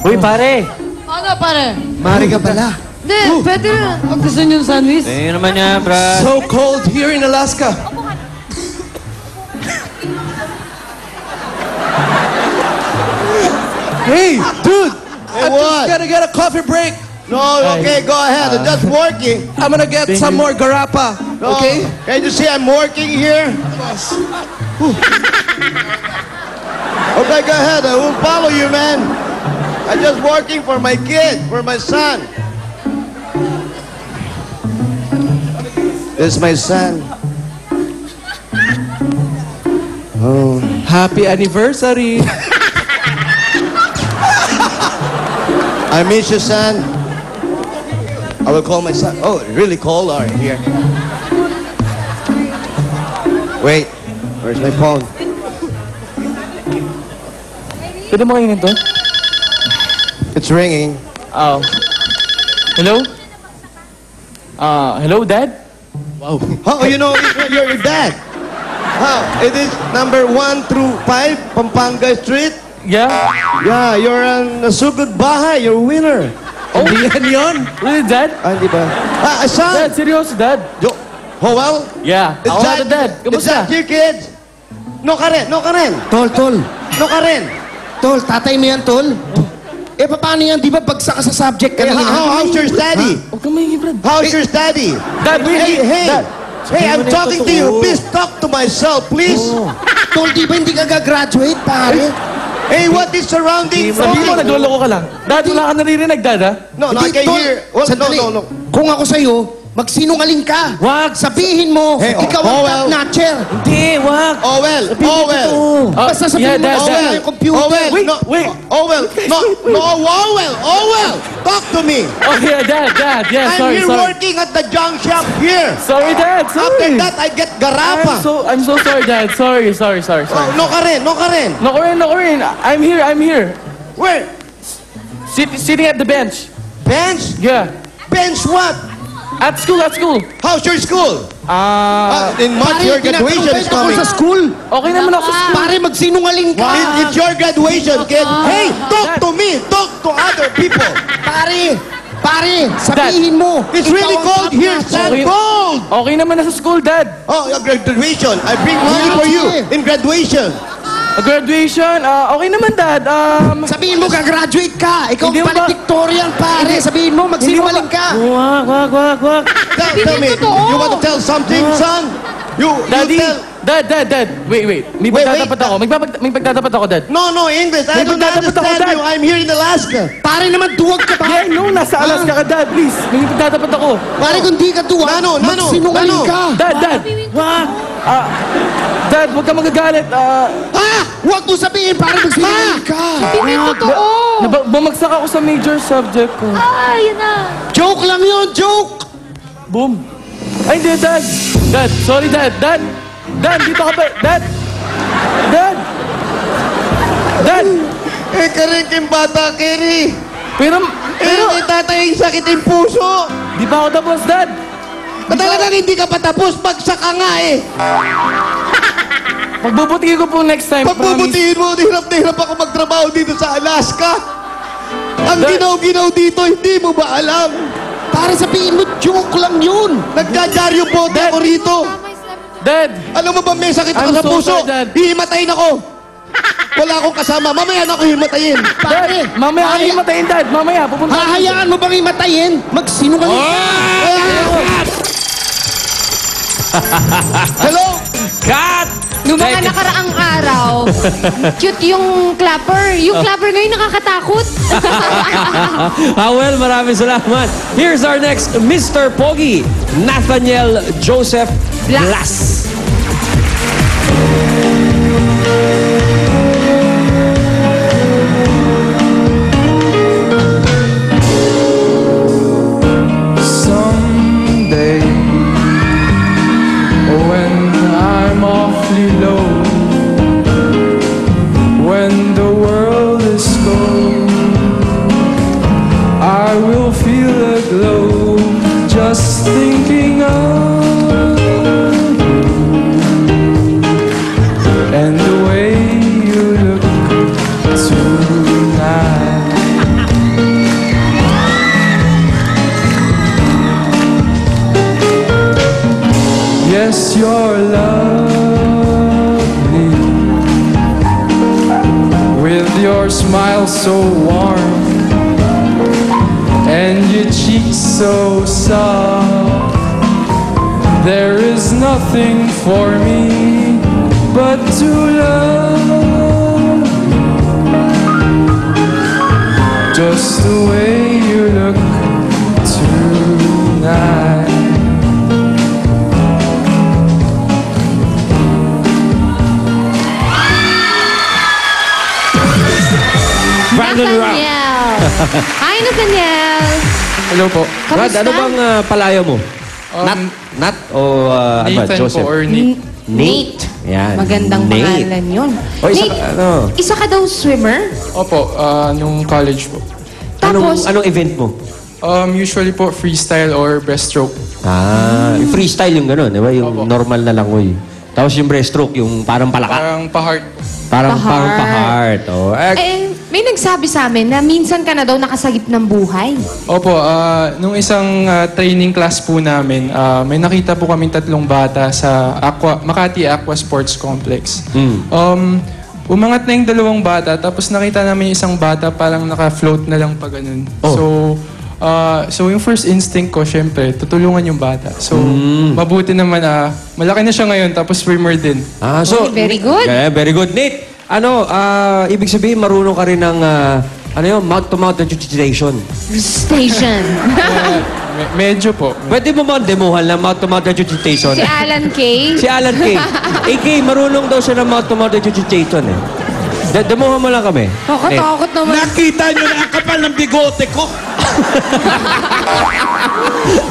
Uy, pare! Ano, pare? Mari ka pala. Hindi, pwede rin. Gusto niyo ng sandwich? Tingnan naman niya, Brad. So cold here in Alaska. Hey, dude! Hey, I'm what? just gonna get a coffee break. No, okay, go ahead. I'm just working. I'm gonna get some more garapa, No, okay? Can you see I'm working here? Okay, go ahead. I will follow you, man. I'm just working for my kid, for my son. This is my son. Oh. Happy anniversary. I miss you, son. I will call my son. Oh, really cold are here. Wait, where's my phone? Pwede mo kainin to? It's ringing. Oh. Hello? Hello, Dad? Wow. Oh, you know, you're your dad. How? It is number 1 through 5, Pampanga Street. Yeah? Yeah, you're on Sugod Bahay. You're a winner. Oh, yan yun? Really, Dad? Di ba? Son. Dad, seryoso, Dad? Howell? Yeah. Ako nga to, Dad. Is Kamusta? that your kids? No ka rin, no ka rin. Tol. No ka rin. Tol, tatay mo yan, tol. Eh, paano yan? Di ba bagsak ka sa subject Hey, kanina? how's your study? Huwag kang maingay, Brad. How's your study? Dad, wait. Hey, Dad. hey, I'm Sabihin mo na talking yung to you. totoo. Please talk to myself, please. Tol, di ba hindi ka gagraduate, pare? Hey, what is surrounding? Sabihin mo, nagloloko ka lang. Dad, wala ka naririnig, Dad, ha? No, I Hindi, can Tol. hear. Well, Sandali. no. Kung ako sa'yo, magsinungaling ka. Wag. Sabihin mo, Hey, ikaw ang Howell. top-notcher. Hindi, wag. Owel, Owel. Basta sabihin mo, Dad, wala Dad. yung computer. Owel, Wait, no, wait. Owel, no, Owel, talk to me. Oh, yeah, Dad. Yeah, I'm sorry, here sorry. working at the junk shop here. Sorry, Dad. After Sorry. that, I get garapa. I'm so sorry, Dad. Sorry. Oh, no ka rin. No ko rin. I'm here. Where? Sitting at the bench. Bench? Yeah. Bench what? At school. How's your school? In March, Pare, your graduation is tinatanong ako coming. sa school. Okay naman ako sa school. Pare, magsinungaling ka. It's your graduation, kid. Hey, talk to me. Talk to other people. Pare, sabihin mo. It's ikaw really ang cold here. top-notcher. It's cold. Okay naman na sa school, Dad. Oh, your graduation. I bring money for you in graduation. Graduation, okay naman, Dad. Sabihin mo, gagraduate ka. Ikaw Hindi ang mo ba- valedictorian, pare. Sabihin mo, magsinungaling ka. Wag. Tell me, you want to tell something, son? You Daddy, tell. Dad. Wait. May Wait, pagtatapat ako. May pagtatapat ako, Dad. No, English. I May don't pagtatapat ako, understand Dad. you. I'm here in Alaska. Pare naman, duwag ka ba? Yeah, no, nasa Alaska ka, Dad. Please, may pagtatapat ako. Pare, kung di ka duwag, Nano. magsinungaling ka. Dad. Wag. Dad, huwag ka magagalit. Huwag mo sabihin, pare, magsinungaling ka. Hindi totoo. Bumagsak ako sa major subject ko. Yun na. Joke lang yun, joke. Boom. Ay, hindi, Dad. Dad, sorry, Dad. Dad, dito ka ba? Dad! Eh, kariking bata, Kiri. Pero, Eh, tatay, sakit yung puso. di pa ako tapos, Dad. Talagang hindi ka patapos. Bagsak ka nga eh. Pagbubutihin ko po next time, promise. Pagbubutihin mo, hirap na hirap ako magtrabaho dito sa Alaska. Ang Dad. ginaw-ginaw dito, hindi mo ba alam? Pare, sabihin mo, joke lang yun. Nagkadyaryo bote ako rito. Dad! Alam mo ba may sakit ako I'm sa so puso? sorry, Dad. Hihimatayin ako. Wala akong kasama. Mamaya na ako himatayin. Dad! Mamaya kami matayin, Dad! Mamaya, pupunta. Hahayaan mo bang imatayin? Magsinungaling ka. Hello? Cut! Nung mga nakaraang araw, cute yung clapper. Yung clapper ngayon nakakatakot. Well, maraming salamat. Here's our next Mr. Pogi, Nathaniel Joseph Blas. Someday, when I'm awfully low, when the world is cold, I will feel a glow just thinking of you and the way you look tonight. smile so warm and your cheeks so soft. There is nothing for me but to love just the way you look tonight. Brandon Rock. Nathaniel. Hi, Nathaniel. Hello po. Brad, Kamusta? ano bang palayo mo? Nat o ano ba, Nathan Joseph? po or Nate. Nate. Yan. Magandang Nate. pangalan yun. O, isa Nate, ka- ano? isa ka daw swimmer? Opo, nung college po. Tapos, Anong event mo? Usually po freestyle or breaststroke. Yung freestyle yung gano'n, di ba? Yung Opo. normal na langoy. Tapos yung breaststroke, yung parang palaka. Parang pa-heart. Parang Pa-heart. pa-heart. Oh. may nagsabi sa amin na minsan ka na daw nakasagip ng buhay. Opo, nung isang training class po namin, may nakita po kaming 3 bata sa Makati Aqua Sports Complex. Umangat na yung 2 bata, tapos nakita namin yung isang bata parang naka-float na lang pa ganun. So yung first instinct ko, syempre, tutulungan yung bata. So, mabuti naman, malaki na siya ngayon, tapos swimmer din. So, Very good. Yeah, very good. Nate, ibig sabihin marunong ka rin ng, mouth-to-mouth regurgitation. Station. Medyo po. Pwede mo ba demohan ng mouth-to-mouth regurgitation? Si Alan K. Si Alan K. AK, marunong daw siya ng mouth-to-mouth regurgitation eh. Demohan mo lang kami. Takot naman. Nakita nyo na ang kapal ng bigote ko.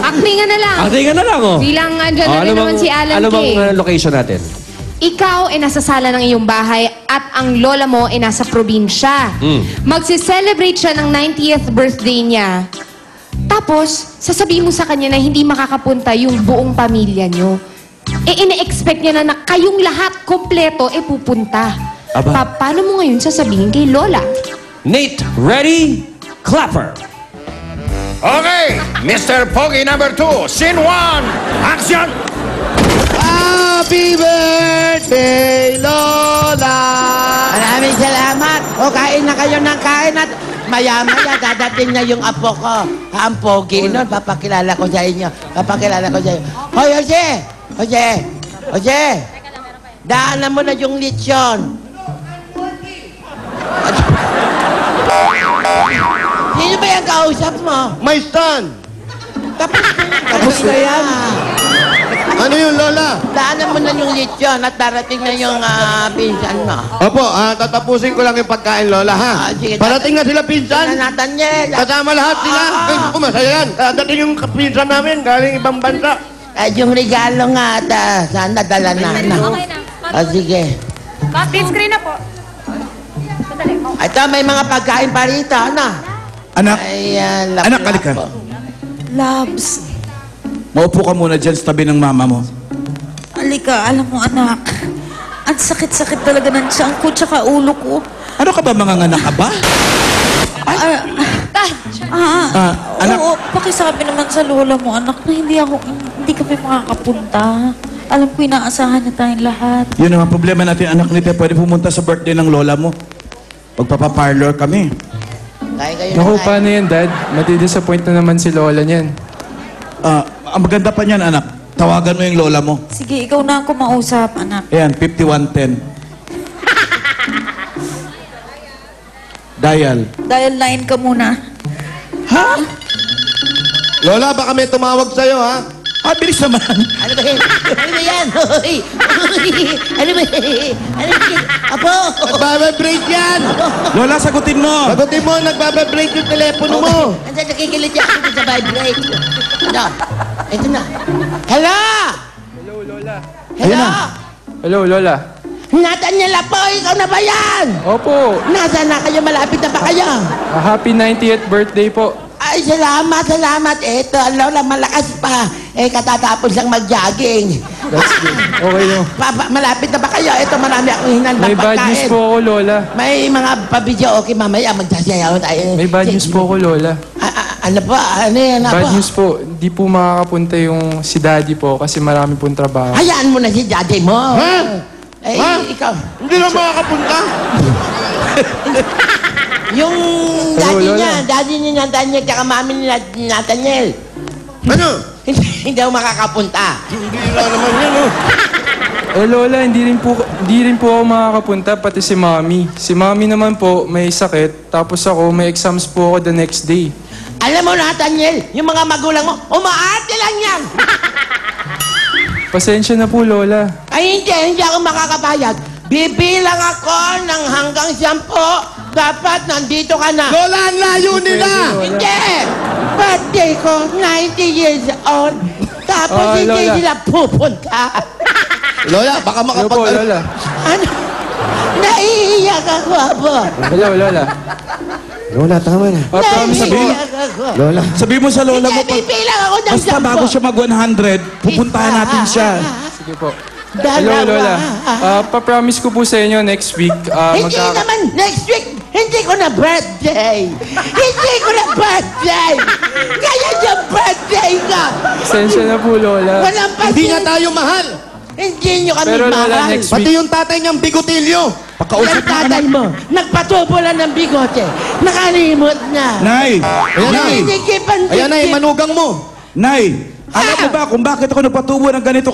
Actingan na lang. Actingan na lang, oh. Bilang andyan na rin naman si Alan ano K. bang location natin? Ikaw ay nasa sala ng iyong bahay at ang lola mo ay nasa probinsya. Magsi-celebrate siya ng 90th birthday niya. Tapos, sasabihin mo sa kanya na hindi makakapunta yung buong pamilya niyo. Ine-expect niya na kayong lahat kompleto pupunta. Aba. Paano mo ngayon sasabihin kay lola? Nate, ready? Clapper. Okay, Mr. Pogi number 2, scene 1, action! Happy birthday, Lola! Maraming salamat. O, kain na kayo ng kain at maya-maya dadating na yung apo ko. Ang pogi nun, papakilala ko sa inyo. Papakilala ko sa inyo. Hoy, Jose! Jose! Jose! Daanan mo na yung lechon. Sino ba yung kausap mo? My son! Tapos na yan. Ano yun, Lola? Daanan mo na yung lechon at darating na yung pinsan mo. Opo, tatapusin ko lang yung pagkain, Lola, ha? Sige, Parating na sila, pinsan. Nathaniel. Kasama lahat sila. Ay, naku, masaya yan. Dating yung pinsan namin, galing ibang bansa. Yung regalo nga at sana dala na. Okay na. Sige. Split screen na po. Sandali. Ito, may mga pagkain pa rito. Ano? Anak, Ayan, Anak, halika. Labs. maupo ka muna dyan sa tabi ng mama mo. Halika, alam mo anak. Ang sakit-sakit talaga ng tiyan ko tsaka ulo ko. Ano ka ba, mga nganak ka ba? Anak. Oo, pakisabi naman sa lola mo, anak, na hindi kami makakapunta. Alam ko, inaasahan niya tayong lahat. Yun ang problema natin, anak nito. Pwede pumunta sa birthday ng lola mo. Magpapaparlor kami. Kain kayo. Naku, kain. paano yan, Dad? Mati-disappoint na naman si Lola niyan. Ang maganda pa niyan, anak. Tawagan mo yung lola mo. Sige, ikaw na ako mausap, anak. Ayan, 5110. Dial. Dial 9 ka muna. Ha? Lola, baka may tumawag sa'yo, ha? Bilis naman. Ano ba yan? Ano ba yan? Hoy! Ano ba yan? Ano ba yan? Apo! Nagbababrate yan! Lola, sagutin mo. Sagutin mo, nagbababrate yung telepono mo. Nandiyan nakikilit niya ako sa vibrate. Ano? Ito na. Hello! Hello, Lola. Hello! Hello, Lola. Nathaniel po, ikaw na ba yan? Opo, Nasaan na kayo? Malapit na ba kayo? happy 90th birthday po. Ay, salamat. Ito, Lola, malakas pa. Katatapos lang mag-jogging. That's good. Okay no. Malapit na ba kayo? Ito, marami akong hinandang May bad news pagkain. po ako, Lola. May mga pabidyo, okay, mamaya magsasayaw tayo. May bad news po ako, Lola. Ano ba? Ano yan? Bad news po, di po makakapunta yung si Daddy po kasi marami pong trabaho. Hayaan mo na si daddy mo. Ha? Eh, Ha? ikaw. Hindi na makakapunta. Yung Hello, Lola. daddy niya Nathaniel, tsaka mami ni Nathaniel. Ano? Hindi ako makakapunta. Hindi lang naman yan, oh. Eh Lola, hindi rin po ako makakapunta, pati si Mami. Si Mami naman po may sakit, tapos ako may exams po ako the next day. Alam mo, Nathaniel, yung mga magulang mo, umaarte lang yan. Pasensya na po, Lola. Ay, hindi ako makakapayag. Bibilang ako ng hanggang 10. Dapat nandito ka na. Lola, ang layo nila! Hindi! Birthday ko, 90 years old. Tapos hindi Lola. sila pupunta. Lola, baka Hello po, Lola. Ano? Naiiyak ako, Abo. Hello, Lola. Lola, tama na. Naiiyak ako. Lola. Sabi mo sa lola mo, Hindi, bibilang ako ng 10. basta bago siya mag-100, pupuntahan natin siya. Sige po. Hello, Lola. Pa-promise ko po sa inyo next week. Hindi naman next week. Hindi ko na birthday. Hindi ko na birthday. Ngayon yung birthday ka. Pasensya na po, Lola. Walang Hindi nga pasin. tayo mahal. Hindi nyo kami Pero, Lola, mahal. next Pati yung tatay niyang bigotilyo. Pakausap Yung tatay mo, nagpatubo lang ng bigote. Nakalimot na. Nay! Ayan na. Nay! Hindi kipan. Ayan na, manugang mo. Nay! Alam mo ba kung bakit ako nagpatubo ng ganito